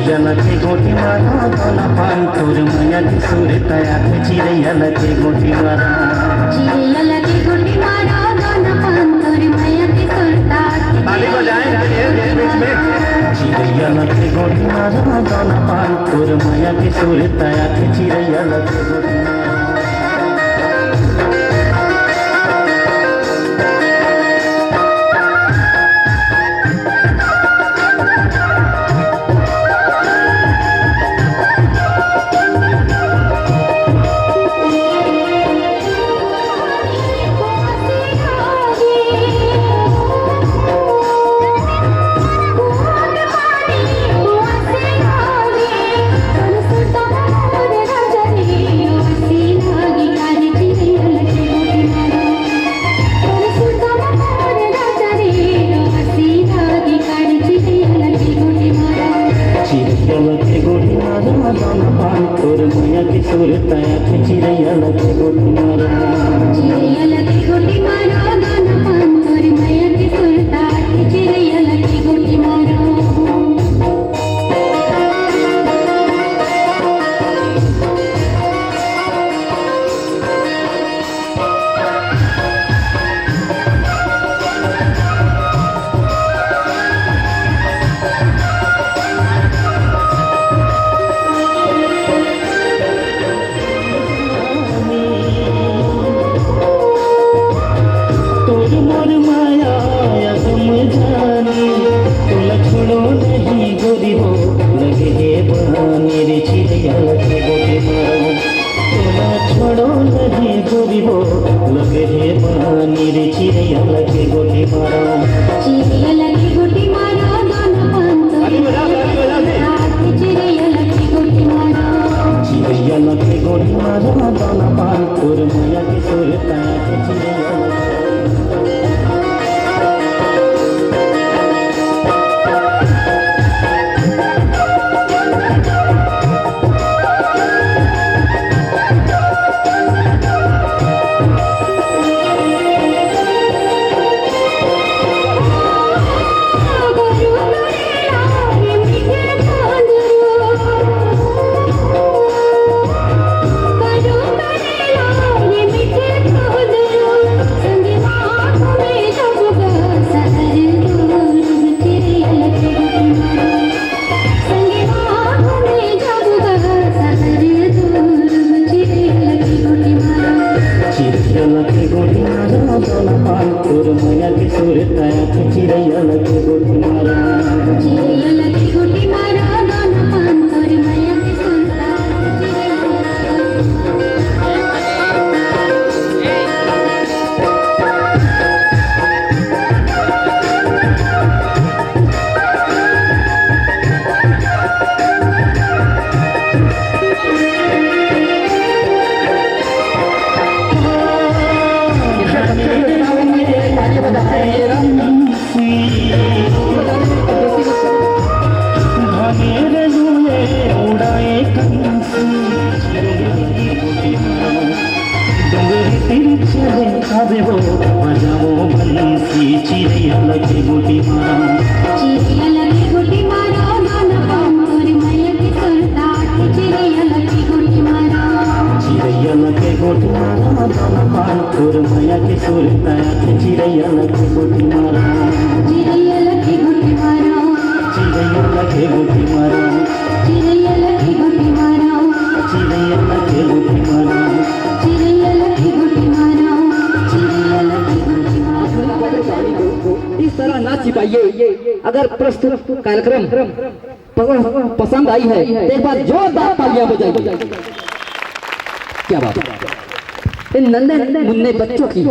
चिरैया लगे गोटी मारा दोना पान तोर माया की सुरता आँख चिरैया लगे गोटी मारा चिरैया लगे गोटी मारा दोना पान तोर माया की सुरता ताली बजाएं बीच में चिरैया लगे गोटी मारा दोना पान तोर माया की सुरता आँख चिरैया लगे गोटी मारा तोर माया की सुरता आँख चिरैया लगे गोटी मारा चिरैया लगे गोटी मारा दोना पान तोर माया की सुरता आँख चिरैया लगे गोटी मारा मोर माया तुम जानी तोला छोड़ो नहीं गोरी हो लगे हे बहानी रे चिरैया लगे गोटी मारो तोला छोड़ो नहीं गोरी हो लगे हे बहानी रे चिरैया लगे गोटी मारो चिरैया लगे गोटी मारा दोना पान तोर आँख चिरैया लगे गोटी मारा चिरैया लगे गोटी मारो दोना पान तोर माया की सुरता आँख चिरैया लगे तोर माया की सुरता आँख चिरैया लगे गोटी मारा चिरैया लगे गोटी मारा दोना पान तोर माया की सुरता आँख चिरैया बजाओ बंसी चिरैया लगे गोटी मारा चिरैया लगे गोटी मारा दोना पान तोर माया की सुरता आँख चिरैया लगे गोटी मारा चिरैया लगे गोटी मारा दोना पान तोर माया की सुरता आँख चिरैया लगे गोटी मारा चिरैया लगे गोटी मारा चिरैया लगे गोटी मारा चिरैया लगे गोटी मारा चिरैया लगे गोटी मारा चिरैया लगे गोटी मारा चिरैया लगे गोटी मारा इस तरह ना छिपाइए। अगर प्रस्तुत कार्यक्रम पसंद आई है तो एक बार जोरदार तालियां बजाइए। क्या बात है इन नन्हे मुन्ने बच्चों की